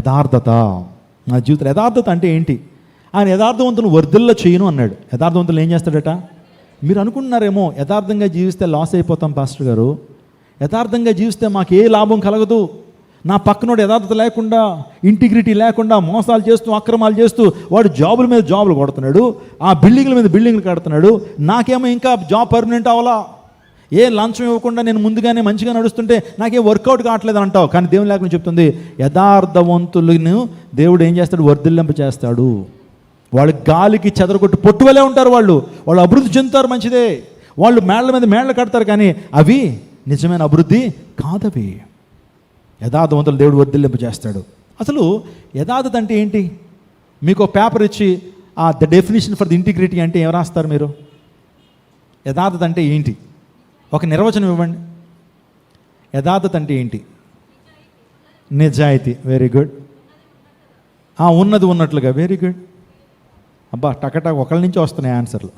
యథార్థత. నా జీవితంలో యథార్థత అంటే ఏంటి? ఆయన యథార్థవంతులను వర్ధిల్ల చేయను అన్నాడు. యథార్థవంతులు ఏం చేస్తాడట? మీరు అనుకుంటున్నారేమో యథార్థంగా జీవిస్తే లాస్ అయిపోతాం పాస్టర్ గారు, యథార్థంగా జీవిస్తే మాకు ఏ లాభం కలగదు, నా పక్కనోడు యథార్థత లేకుండా, ఇంటిగ్రిటీ లేకుండా, మోసాలు చేస్తూ, అక్రమాలు చేస్తూ, వాడు జాబుల మీద జాబులు కొడుతున్నాడు, ఆ బిల్డింగ్ల మీద బిల్డింగ్లు కడుతున్నాడు, నాకేమో ఇంకా జాబ్ పర్మనెంట్ అవ్వాలా, ఏ లంచం ఇవ్వకుండా నేను ముందుగానే మంచిగా నడుస్తుంటే నాకేం వర్కౌట్ కావట్లేదు అంటావు. కానీ దేవుని లేకుండా చెప్తుంది, యథార్థవంతులను దేవుడు ఏం చేస్తాడు? వర్ధిల్లింప చేస్తాడు. వాళ్ళు గాలికి చెదరగొట్టు పొట్టువలే ఉంటారు, వాళ్ళు అభివృద్ధి చెందుతారు, మంచిదే. వాళ్ళు మేళ్ల మీద మేళ్లు కడతారు, కానీ అవి నిజమైన అభివృద్ధి కాదవి. యథార్థవంతులు దేవుడు వర్ధిల్లింప చేస్తాడు. అసలు యథార్థత అంటే ఏంటి? మీకు పేపర్ ఇచ్చి the definition for the integrity అంటే ఏం రాస్తారు మీరు? యథార్థత అంటే ఏంటి? ఒక నిర్వచనం ఇవ్వండి. యథార్థత అంటే ఏంటి? నిజాయితీ. Very good. ఉన్నది ఉన్నట్లుగా. Very good. అబ్బా, టకటక్ ఒకళ్ళ నుంచి వస్తున్నాయి ఆన్సర్లు.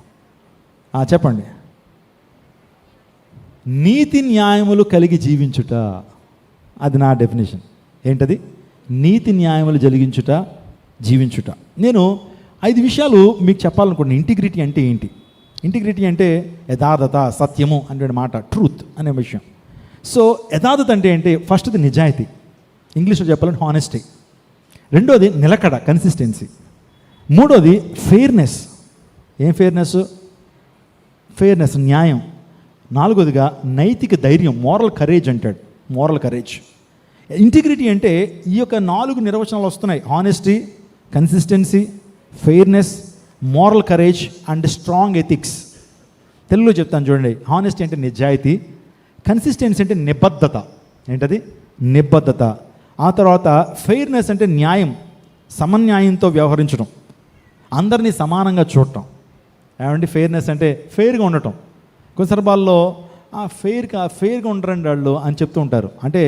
చెప్పండి. నీతి న్యాయములు కలిగి జీవించుట, అది నా డెఫినేషన్. ఏంటది? నీతి న్యాయములు జరిగించుట, జీవించుట. నేను 5 విషయాలు మీకు చెప్పాలనుకుంటున్నాను. ఇంటిగ్రిటీ అంటే ఏంటి? ఇంటిగ్రిటీ అంటే యథార్థత, సత్యము అనే మాట, ట్రూత్ అనే విషయం. సో యథార్థత అంటే ఏంటి? ఫస్ట్ది నిజాయితీ, ఇంగ్లీష్లో చెప్పాలంటే హానెస్టీ. రెండోది నిలకడ, కన్సిస్టెన్సీ. మూడోది ఫెయిర్నెస్. ఏం ఫెయిర్నెస్? ఫెయిర్నెస్, న్యాయం. నాలుగోదిగా నైతిక ధైర్యం, మోరల్ కరేజ్ అంటాడు, మోరల్ కరేజ్. ఇంటిగ్రిటీ అంటే ఈ యొక్క 4 నిర్వచనాలు వస్తున్నాయి: honesty, consistency, fairness, moral courage and strong ethics. తెలుగులో చెప్తాను చూడండి. హానెస్టీ అంటే నిజాయితీ, కన్సిస్టెన్సీ అంటే నిబద్ధత. ఏంటది? నిబద్ధత. ఆ తర్వాత ఫెయిర్నెస్ అంటే న్యాయం, సమన్యాయంతో వ్యవహరించడం, అందరినీ సమానంగా చూడటం. ఏమంటే ఫెయిర్నెస్ అంటే ఫెయిర్గా ఉండటం. కొన్ని సందర్భాల్లో ఫెయిర్గా ఉండరండి వాళ్ళు అని చెప్తూ ఉంటారు. అంటే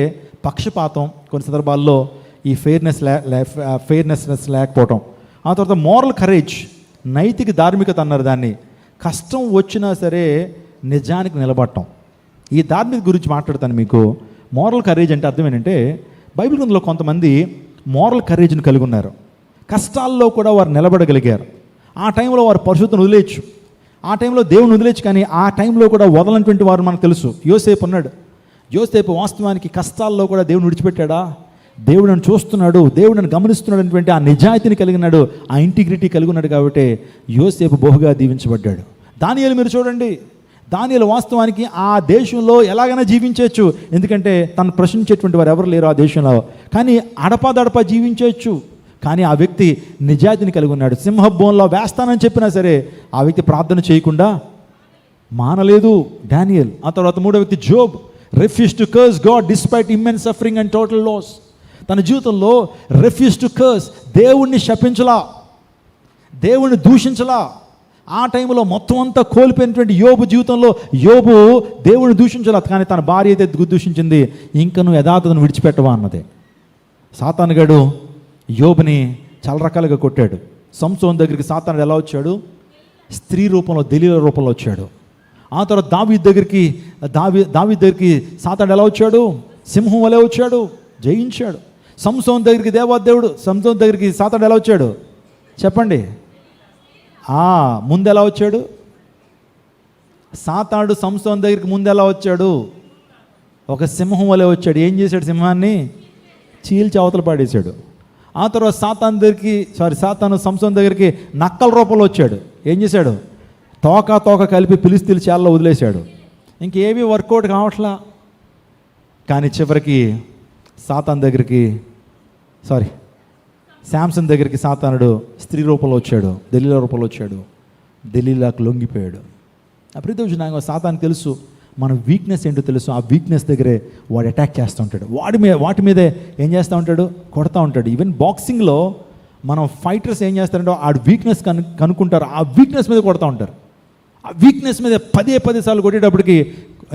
పక్షపాతం కొన్ని సందర్భాల్లో ఈ ఫెయిర్నెస్ లేకపోవటం. ఆ తర్వాత మోరల్ కరేజ్, నైతిక ధార్మికత అన్నారు దాన్ని. కష్టం వచ్చినా సరే నిజానికి నిలబడటం. ఈ ధార్మిక గురించి మాట్లాడతాను మీకు. మోరల్ కరేజ్ అంటే అర్థం ఏంటంటే, బైబిల్ గ్రంథంలో కొంతమంది మోరల్ కరేజ్ని కలిగి ఉన్నారు. కష్టాల్లో కూడా వారు నిలబడగలిగారు. ఆ టైంలో వారు పరిశుద్ధను వదిలేయచ్చు, ఆ టైంలో దేవుని వదిలేచ్చు, కానీ ఆ టైంలో కూడా వదలనటువంటి వారు మనకు తెలుసు. యోసేపు ఉన్నాడు. యోసేపు వాస్తవానికి కష్టాల్లో కూడా దేవుని విడిచిపెట్టాడా? దేవుడు నన్ను చూస్తున్నాడు, దేవుడు నన్ను గమనిస్తున్నాడు అనేటువంటి ఆ నిజాయితీని కలిగినాడు, ఆ ఇంటిగ్రిటీ కలిగి ఉన్నాడు. కాబట్టి యోసేపు బహుగా దీవించబడ్డాడు. దానియేలు మీరు చూడండి. దానియేలు వాస్తవానికి ఆ దేశంలో ఎలాగైనా జీవించవచ్చు, ఎందుకంటే తను ప్రశ్నించేటువంటి వారు ఎవరు లేరు ఆ దేశంలో. కానీ అడపాదడపా జీవించవచ్చు. కానీ ఆ వ్యక్తి నిజాయితీని కలిగి ఉన్నాడు. సింహబోన్లో వేస్తానని చెప్పినా సరే ఆ వ్యక్తి ప్రార్థన చేయకుండా మానలేదు, డానియల్. ఆ తర్వాత మూడో వ్యక్తి Job. Refuse to curse God despite immense suffering and total loss. తన జీవితంలో రిఫ్యూజ్ టు కర్స్, దేవుణ్ణి శపించలా, దేవుణ్ణి దూషించలా. ఆ టైంలో మొత్తం అంతా కోల్పోయినటువంటి యోబు జీవితంలో యోబు దేవుణ్ణి దూషించలా, కానీ తన భార్య అయితే దూషించింది. ఇంకా నువ్వు యథార్థతను విడిచిపెట్టవా అన్నదే. సాతానుగాడు యోబుని చాలా రకాలుగా కొట్టాడు. సంసోన్ దగ్గరికి సాతానుడు ఎలా వచ్చాడు? స్త్రీ రూపంలో, దెలీలా రూపంలో వచ్చాడు. ఆ తర్వాత దావీదు దగ్గరికి సాతానుడు ఎలా వచ్చాడు? సింహం వలె వచ్చాడు, జయించాడు. సంసోన్ దగ్గరికి సంసోన్ దగ్గరికి సాతానుడు ఎలా వచ్చాడు చెప్పండి? ముందు ఎలా వచ్చాడు? సాతానుడు సంసోన్ దగ్గరికి ముందు ఎలా వచ్చాడు? ఒక సింహం వలె వచ్చాడు. ఏం చేశాడు? సింహాన్ని చీల్చి అవతల పాడేశాడు. ఆ తర్వాత సాతాను సంసోన్ దగ్గరికి నక్కల రూపంలో వచ్చాడు. ఏం చేశాడు? తోక కలిపి ఫిలిష్తీయుల చేలలో వదిలేశాడు. ఇంకేమీ వర్కౌట్ కావట్లా. కానీ చివరికి శాంసన్ దగ్గరికి సాతానుడు స్త్రీ రూపంలో వచ్చాడు, దెలీలా రూపంలో వచ్చాడు. దెలీలాకు లొంగిపోయాడు. అప్రీతోజనాంగం సాతానికి తెలుసు మన వీక్నెస్ ఏంటో తెలుసు. ఆ వీక్నెస్ దగ్గరే వాడు అటాక్ చేస్తూ ఉంటాడు. వాటి మీదే ఏం చేస్తూ ఉంటాడు? కొడతా ఉంటాడు. ఈవెన్ బాక్సింగ్లో మనం ఫైటర్స్ ఏం చేస్తారంటే ఆ వీక్నెస్ కనుక్కుంటారు, ఆ వీక్నెస్ మీద కొడతా ఉంటారు. ఆ వీక్నెస్ మీద 10 సార్లు కొట్టేటప్పటికి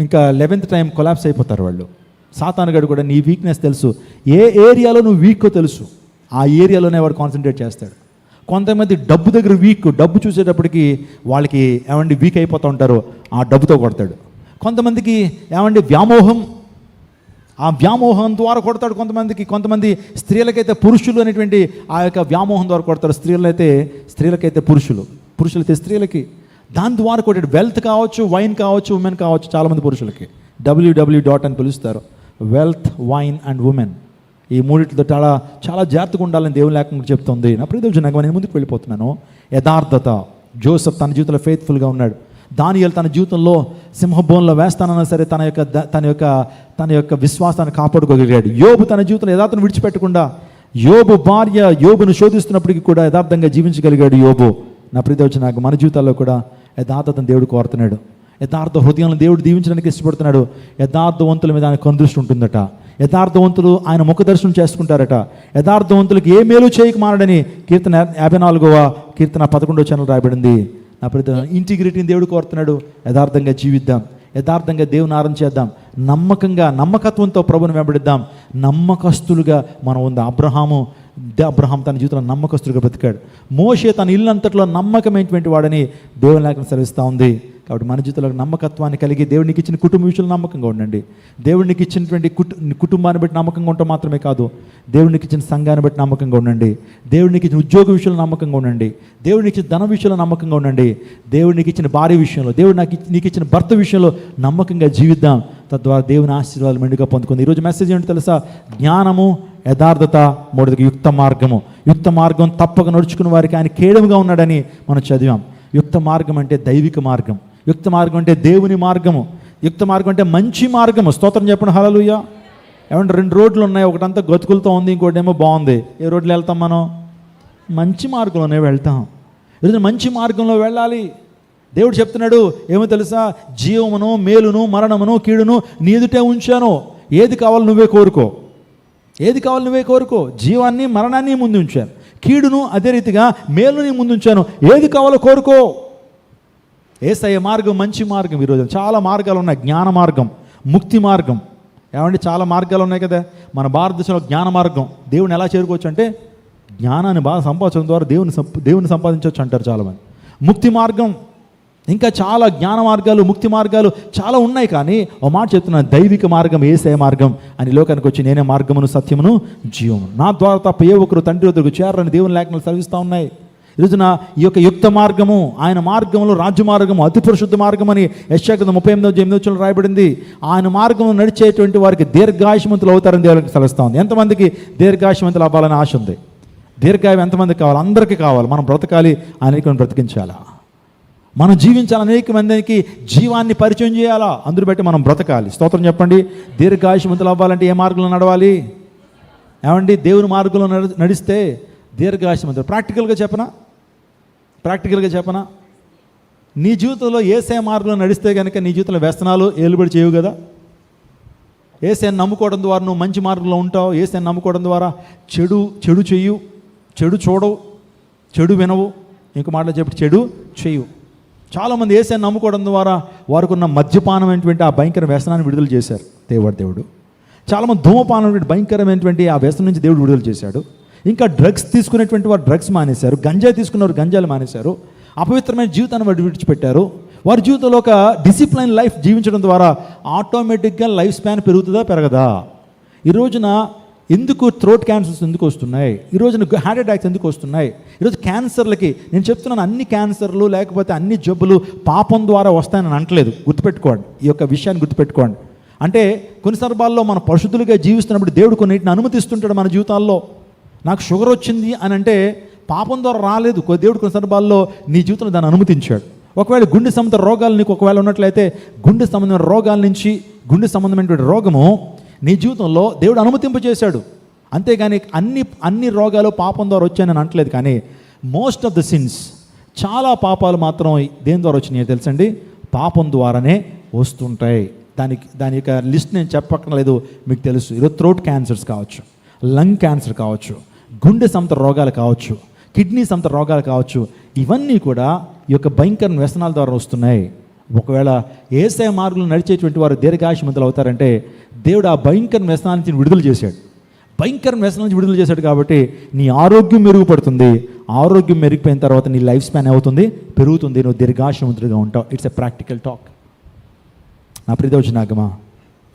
ఇంకా 11th టైం కొలాప్స్ అయిపోతారు వాళ్ళు. సాతానుగాడు కూడా నీ వీక్నెస్ తెలుసు, ఏ ఏరియాలో నువ్వు వీక్కో తెలుసు, ఆ ఏరియాలోనే వాడు కాన్సన్ట్రేట్ చేస్తాడు. కొంతమంది డబ్బు దగ్గర డబ్బు చూసేటప్పటికి వాళ్ళకి వీక్ అయిపోతూ ఉంటారు, ఆ డబ్బుతో కొడతాడు. కొంతమందికి వ్యామోహం, ఆ వ్యామోహం ద్వారా కొడతాడు. కొంతమంది స్త్రీలకైతే పురుషులు అనేటువంటి ఆ యొక్క వ్యామోహం ద్వారా కొడతాడు. స్త్రీలకైతే పురుషులైతే స్త్రీలకి. దాని ద్వారా కొట్టాడు. వెల్త్ కావచ్చు, వైన్ కావచ్చు, ఉమెన్ కావచ్చు. చాలామంది పురుషులకి WW. అని పిలుస్తారు. Wealth, wine and women. ఈ మూడింటితో చాలా జాగ్రత్తగా ఉండాలని దేవుని లేఖనం చెప్తుంది. నా ప్రియదేవుని నేను ముందుకు వెళ్ళిపోతున్నాను. యథార్థత. జోసెఫ్ తన జీవితంలో ఫెయిత్ఫుల్గా ఉన్నాడు. దానియేలు తన జీవితంలో సింహబోన్లో వేస్తానన్నా సరే తన యొక్క విశ్వాసాన్ని కాపాడుకోగలిగాడు. యోబు తన జీవితంలో యథార్థను విడిచిపెట్టకుండా, యోబు భార్య యోబును శోధిస్తున్నప్పటికీ కూడా యథార్థంగా జీవించగలిగాడు యోబు. నా ప్రియదేవుని మన జీవితాల్లో కూడా యథార్థతను దేవుడు కోరుతున్నాడు. యథార్థ హృదయాలను దేవుడు దీవించడానికి ఇష్టపడుతున్నాడు. యథార్థవంతుల మీద ఆయన కనుదృష్టి ఉంటుందట. యథార్థవంతులు ఆయన ముఖ దర్శనం చేసుకుంటారట. యథార్థవంతులకు ఏ మేలు చేయక మానడని కీర్తన 54వ కీర్తన 11వ వచనంలో రాయబడింది. నా ప్రియత ఇంటిగ్రిటీని దేవుడు కోరుతున్నాడు. యథార్థంగా జీవిద్దాం, యథార్థంగా దేవుని ఆరాధన చేద్దాం, నమ్మకత్వంతో ప్రభుని వెంబడిద్దాం. నమ్మకస్తులుగా మనం ఉంది. అబ్రహాం తన జీవితంలో నమ్మకస్తులుగా బ్రతికాడు. మోషే తన ఇల్లు అంతట్లో నమ్మకమైనటువంటి వాడని దేవుని లేఖనం సెలవిస్తూ ఉంది. కాబట్టి మన జీవితంలో నమ్మకత్వాన్ని కలిగి దేవునికి ఇచ్చిన కుటుంబ విషయంలో నమ్మకంగా ఉండండి. దేవునికి ఇచ్చినటువంటి కుటుంబాన్ని బట్టి నమ్మకంగా ఉండటం మాత్రమే కాదు, దేవునికి ఇచ్చిన సంఘాన్ని బట్టి నమ్మకంగా ఉండండి. దేవునికి ఇచ్చిన ఉద్యోగ విషయంలో నమ్మకంగా ఉండండి. దేవునికి ఇచ్చిన ధన విషయంలో నమ్మకంగా ఉండండి. దేవునికి ఇచ్చిన భార్య విషయంలో, నీకు ఇచ్చిన భర్త విషయంలో నమ్మకంగా జీవిద్దాం. తద్వారా దేవుని ఆశీర్వాదాలు మెండుగా పొందుకుంది. ఈరోజు మెసేజ్ ఏంటో తెలుసా? జ్ఞానము, యథార్థత, మూడోదిగా యుక్త మార్గము. యుక్త మార్గం తప్పక నడుచుకున్న వారికి ఆయన కేడముగా ఉన్నాడని మనం చదివాం. యుక్త మార్గం అంటే దైవిక మార్గం. యుక్త మార్గం అంటే దేవుని మార్గము. యుక్త మార్గం అంటే మంచి మార్గము. స్తోత్రం చెప్పండి, హల్లెలూయా. ఏమంటే 2 రోడ్లు ఉన్నాయి, ఒకటంతా గతుకులతో ఉంది, ఇంకోటి ఏమో బాగుంది. ఏ రోడ్లు వెళ్తాం మనం? మంచి మార్గంలోనే వెళ్తాం. ఈరోజు మంచి మార్గంలో వెళ్ళాలి. దేవుడు చెప్తున్నాడు ఏమో తెలుసా? జీవమును, మేలును, మరణమును, కీడును నీ ఎదుటే ఉంచాను. ఏది కావాలో నువ్వే కోరుకో. జీవాన్ని, మరణాన్ని ముందు ఉంచాను, కీడును అదే రీతిగా మేలుని ముందు ఉంచాను. ఏది కావాలో కోరుకో. యేసయ్య మార్గం మంచి మార్గం. ఈరోజు చాలా మార్గాలు ఉన్నాయి. జ్ఞాన మార్గం, ముక్తి మార్గం. ఏమంటే చాలా మార్గాలు ఉన్నాయి కదా. మన భారతదేశంలో జ్ఞాన మార్గం. దేవుని ఎలా చేరుకోవచ్చు అంటే జ్ఞానాన్ని బాగా సంపాదించడం ద్వారా దేవుని సంపాదించవచ్చు అంటారు చాలామంది. ముక్తి మార్గం, ఇంకా చాలా జ్ఞాన మార్గాలు, ముక్తి మార్గాలు చాలా ఉన్నాయి. కానీ ఓ మాట చెప్తున్నాను, దైవిక మార్గం, యేసయ్య మార్గం అని లోకానికి వచ్చి నేనే మార్గమును, సత్యమును, జీవమును, నా ద్వారా తప్ప ఏ ఒక్కరు తండ్రి వద్దకు చేరని దేవుని లేఖనాలు సెలవిస్తూ ఉన్నాయి. ఈరోజున ఈ యొక్క యుక్త మార్గము, ఆయన మార్గంలో రాజ్య మార్గము, అతి పరిశుద్ధ మార్గం అని యెషయా 38:8 రాయబడింది. ఆయన మార్గంలో నడిచేటువంటి వారికి దీర్ఘాయుష్మంతులు అవుతారని దేవునికి సెలవిస్తూ ఉంది. ఎంతమందికి దీర్ఘాయుష్మంతులు అవ్వాలని ఆశ ఉంది? దీర్ఘాయువు ఎంతమందికి కావాలి? అందరికీ కావాలి. మనం బ్రతకాలి, అనేకలను బ్రతికించాలా, మనం జీవించాలి, అనేక మందికి జీవాన్ని పరిచయం చేయాలా, అందుని బట్టి మనం బ్రతకాలి. స్తోత్రం చెప్పండి. దీర్ఘాయుష్మంతులు అవ్వాలంటే ఏ మార్గంలో నడవాలి? ఏమండి, దేవుని మార్గంలో నడిస్తే దీర్ఘాయుష్మంతులు. ప్రాక్టికల్గా చెప్పనా? నీ జీవితంలో యేసయ్య మార్గంలో నడిస్తే కనుక నీ జీవితంలో వ్యసనాలు ఏలుబడి చేయవు కదా. యేసయ్యను నమ్ముకోవడం ద్వారా నువ్వు మంచి మార్గంలో ఉంటావు. యేసయ్యను నమ్ముకోవడం ద్వారా చెడు చెయ్యు, చెడు చూడవు, చెడు వినవు, ఇంకో మాటలో చెప్పి చెడు చేయు. చాలామంది యేసయ్యను నమ్ముకోవడం ద్వారా వారికి ఉన్న మద్యపానమైనటువంటి ఆ భయంకర వ్యసనాన్ని విడుదల చేశారు దేవుడు. చాలామంది ధూమపానం భయంకరమైనటువంటి ఆ వ్యసనం నుంచి దేవుడు విడుదల చేశాడు. ఇంకా డ్రగ్స్ తీసుకునేటువంటి వారు డ్రగ్స్ మానేశారు, గంజాయి తీసుకున్నవారు గంజాయిలు మానేశారు, అపవిత్రమైన జీవితాన్ని వారు విడిచిపెట్టారు. వారి జీవితంలో ఒక డిసిప్లైన్ లైఫ్ జీవించడం ద్వారా ఆటోమేటిక్గా లైఫ్ స్పాన్ పెరుగుతుందా పెరగదా? ఈ రోజున ఎందుకు థ్రోట్ క్యాన్సర్స్ ఎందుకు వస్తున్నాయి? ఈ రోజున హార్ట్ అటాక్స్ ఎందుకు వస్తున్నాయి? ఈరోజు క్యాన్సర్లకి నేను చెప్తున్నాను, అన్ని క్యాన్సర్లు లేకపోతే అన్ని జబ్బులు పాపం ద్వారా వస్తాయని అనట్లేదు. గుర్తుపెట్టుకోండి, ఈ యొక్క విషయాన్ని గుర్తుపెట్టుకోండి. అంటే కొన్ని సందర్భాల్లో మనం పరిశుద్ధులుగా జీవిస్తున్నప్పుడు దేవుడు కొన్నిటిని అనుమతిస్తుంటాడు మన జీవితాల్లో. నాకు షుగర్ వచ్చింది అని అంటే పాపం ద్వారా రాలేదు, దేవుడు కొన్ని సందర్భాల్లో నీ జీవితంలో దాన్ని అనుమతించాడు. ఒకవేళ గుండె సంబంధ రోగాలు నీకు ఒకవేళ ఉన్నట్లయితే గుండె సంబంధమైన రోగాల నుంచి గుండె సంబంధమైనటువంటి రోగము నీ జీవితంలో దేవుడు అనుమతింపజేశాడు. అంతేగాని అన్ని రోగాలు పాపం ద్వారా వచ్చాయని అనట్లేదు. కానీ మోస్ట్ ఆఫ్ ద సిన్స్, చాలా పాపాలు మాత్రం దేని ద్వారా వచ్చినాయో తెలుసండి? పాపం ద్వారానే వస్తుంటాయి. దాని యొక్క లిస్ట్ నేను చెప్పక్కర్లేదు, మీకు తెలుసు. ఈరోజు థ్రోట్ క్యాన్సర్స్ కావచ్చు, లంగ్ క్యాన్సర్ కావచ్చు, గుండె సంబంధ రోగాలు కావచ్చు, కిడ్నీ సంబంధ రోగాలు కావచ్చు, ఇవన్నీ కూడా ఈ యొక్క భయంకర వ్యసనాల ద్వారా వస్తున్నాయి. ఒకవేళ యేసయ్య మార్గంలో నడిచేటువంటి వారు దీర్ఘాయుష్మంతులు అవుతారంటే దేవుడు ఆ భయంకర వ్యసనాల నుంచి విడుదల చేశాడు. కాబట్టి నీ ఆరోగ్యం మెరుగుపడుతుంది. ఆరోగ్యం మెరుగుపోయిన తర్వాత నీ లైఫ్ స్పాన్ అవుతుంది, పెరుగుతుంది, నువ్వు దీర్ఘాయుష్మంతుడిగా ఉంటావు. It's a practical talk. నా ప్రియదోచనాగమా,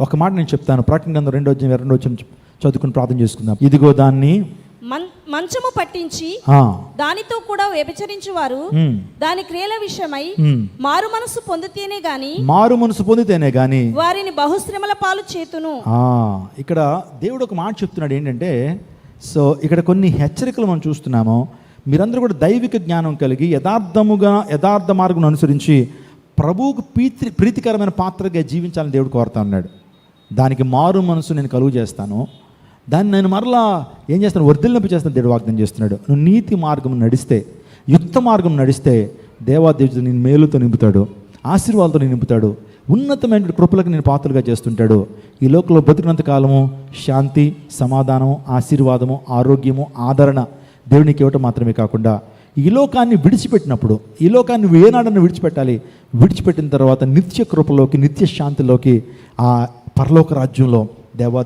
ఒక మాట నేను చెప్తాను, ప్రకటన గ్రంథం 2:22 చదువుకుని ప్రార్థన చేసుకుందాం. ఇదిగో దాన్ని మంచము పట్టించి దానితో కూడా వ్యభిచరించువారు దాని క్రియల విషయమై మారు మనసు పొందితేనే గాని వారిని బహుశ్రమల పాలు చేతును. ఇక్కడ దేవుడు ఒక మాట చెప్తున్నాడు ఏంటంటే, సో ఇక్కడ కొన్ని హెచ్చరికలు మనం చూస్తున్నాము. మీరందరూ కూడా దైవిక జ్ఞానం కలిగి యథార్థ మార్గం అనుసరించి ప్రభువుకు ప్రీతికరమైన పాత్రగా జీవించాలని దేవుడు కోరుతా ఉన్నాడు. దానికి మారు మనసు నేను కలుగు చేస్తాను, దాన్ని నేను మరలా ఏం చేస్తాను, వర్ధిల్లింపు చేస్తాను దేవుడు వాగ్దానం చేస్తున్నాడు. నువ్వు నీతి మార్గం నడిస్తే, యుక్త మార్గం నడిస్తే దేవాదేవుడు నేను మేలుతో నింపుతాడు, ఆశీర్వాదాలతో నింపుతాడు, ఉన్నతమైన కృపలకు నేను పాత్రలుగా చేస్తుంటాడు. ఈ లోకంలో బతికినంత కాలము శాంతి, సమాధానము, ఆశీర్వాదము, ఆరోగ్యము, ఆదరణ దేవునికి ఇవ్వటం మాత్రమే కాకుండా ఈ లోకాన్ని విడిచిపెట్టినప్పుడు, ఈ లోకాన్ని ఏనాడని విడిచిపెట్టాలి, విడిచిపెట్టిన తర్వాత నిత్య కృపలోకి, నిత్య శాంతిలోకి, ఆ పరలోక రాజ్యంలో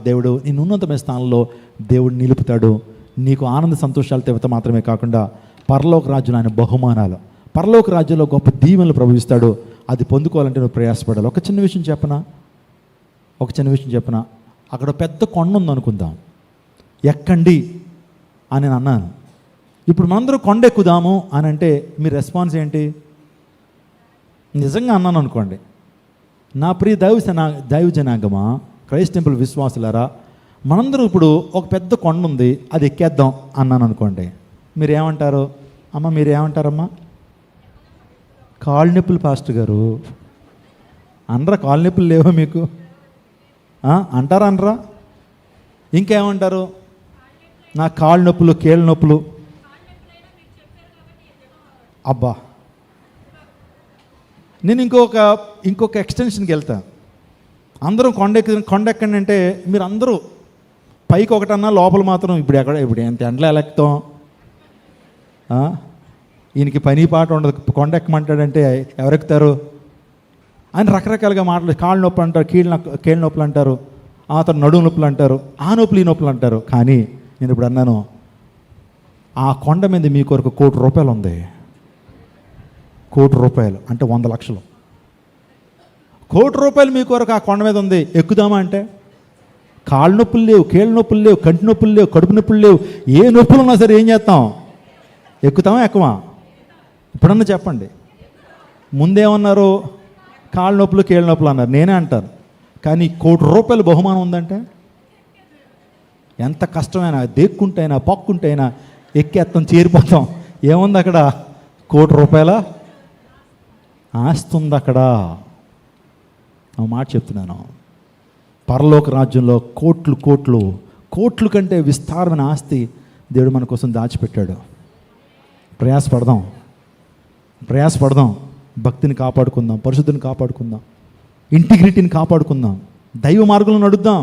దేవుడు నేను ఉన్నతమైన స్థానంలో దేవుడు నిలుపుతాడు. నీకు ఆనంద సంతోషాలు తెవత మాత్రమే కాకుండా పరలోక రాజ్యంలో ఆయన బహుమానాలు, పరలోక రాజ్యంలో గొప్ప దీవెనలు ప్రభువిస్తాడు. అది పొందుకోవాలంటే నువ్వు ప్రయాసపడాలి. ఒక చిన్న విషయం చెప్పనా, అక్కడ పెద్ద కొండ ఉందనుకుందాం, ఎక్కండి అని నేను అన్నాను. ఇప్పుడు మనందరూ కొండ ఎక్కుదాము అని అంటే మీ రెస్పాన్స్ ఏంటి? నిజంగా అన్నాను అనుకోండి, నా ప్రియ దైవ జనాంగమా, క్రైస్ట్ టెంపుల్ విశ్వాసులారా, మనందరూ ఇప్పుడు ఒక పెద్ద కొండ ఉంది, అది ఎక్కేద్దాం అన్నాను అనుకోండి, మీరేమంటారు? మీరేమంటారమ్మా? కాళ్ళు నొప్పులు పాస్టర్ గారు అనరా? కాళ్ళు నొప్పులు లేవా మీకు అంటారా? అనరా? ఇంకేమంటారు? నా కాళ్ళు నొప్పులు, కీళ్ళ నొప్పులు. అబ్బా, నేను ఇంకొక ఎక్స్టెన్షన్కి వెళ్తా. అందరూ కొండ ఎక్కండి అంటే మీరు అందరూ పైకి ఒకటన్నా లోపల మాత్రం ఇప్పుడు ఎంత ఎండలో ఎలా ఎక్కుతాం? ఈయనకి పని పాట ఉండదు, కొండ ఎక్కమంటాడంటే ఎవరెక్కుతారు అని రకరకాలుగా మాట్లాడు. కాళ్ళ నొప్పి అంటారు, కీళ్ళ నొప్పులు అంటారు, ఆ తర్వాత నడుము నొప్పులు అంటారు, ఆ నొప్పులు ఈ నొప్పులు అంటారు. కానీ నేను ఇప్పుడు అన్నాను, ఆ కొండ మీద మీ కొరకు ₹1 కోటి ఉంది. ₹1 కోటి అంటే 100 లక్షలు. ₹1 కోటి మీ కొరకు ఆ కొండ మీద ఉంది. ఎక్కుదామా అంటే కాళ్ళు నొప్పులు లేవు, కీళ్ళ నొప్పులు లేవు, కంటి నొప్పులు లేవు, కడుపు నొప్పులు లేవు, ఏ నొప్పులు ఉన్నా సరే ఏం చేస్తాం? ఎక్కుతామా ఎక్కమా? ఇప్పుడన్నా చెప్పండి. ముందేమన్నారు? కాళ్ళ నొప్పులు, కీళ్ళ నొప్పులు అన్నారు. నేనే అంటాను. కానీ ₹1 కోటి బహుమానం ఉందంటే ఎంత కష్టమైనా, దేక్కుంటైనా పక్కుంటైనా ఎక్కేస్తాం, చేరిపోతాం. ఏముంది అక్కడ? ₹1 కోటి ఆస్తి ఉంది అక్కడ. ఆ మాట చెప్తున్నాను. పరలోక రాజ్యంలో కోట్లు కంటే విస్తారమైన ఆస్తి దేవుడు మన కోసం దాచిపెట్టాడు. ప్రయాసపడదాం, భక్తిని కాపాడుకుందాం, పరిశుద్ధిని కాపాడుకుందాం, ఇంటిగ్రిటీని కాపాడుకుందాం, దైవ మార్గంలో నడుద్దాం.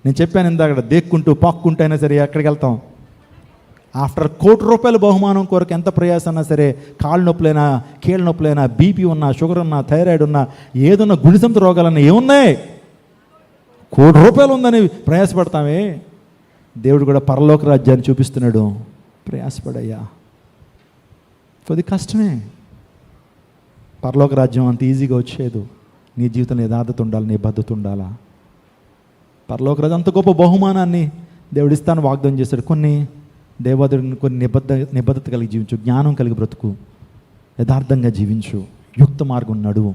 నేను చెప్పాను ఇందాక, దేక్కుంటూ పాక్కుంటూ అయినా సరే ఎక్కడికి వెళ్తాం? ఆఫ్టర్ ₹1 కోటి బహుమానం కొరకు ఎంత ప్రయాస అన్నా సరే, కాళ్ళ నొప్పులైనా, కీళ్ళ నొప్పులైనా, బీపీ ఉన్నా, షుగర్ ఉన్నా, థైరాయిడ్ ఉన్నా, ఏదన్నా గుడిసంత రోగాలన్నా ఏమున్నాయి? ₹1 కోటి ఉందని ప్రయాసపడతామే. దేవుడు కూడా పరలోక రాజ్యాన్ని చూపిస్తున్నాడు. ప్రయాసపడయ్యా, కొద్ది కష్టమే. పరలోక రాజ్యం అంత ఈజీగా వచ్చేదు. నీ జీవితంలో యథార్థత ఉండాలి, నిబద్ధత ఉండాలా. పరలోక రాజ్యం అంత గొప్ప బహుమానాన్ని దేవుడు ఇస్తాను వాగ్దానం చేశాడు. కొన్ని నిబద్ధత కలిగి జీవించు, జ్ఞానం కలిగి బ్రతుకు, యథార్థంగా జీవించు, యుక్త మార్గం నడువు,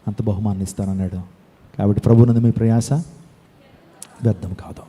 అంత బహుమానం ఇస్తానన్నాడు. కాబట్టి ప్రభువునందు మీ ప్రయాస వ్యర్థం కాదు.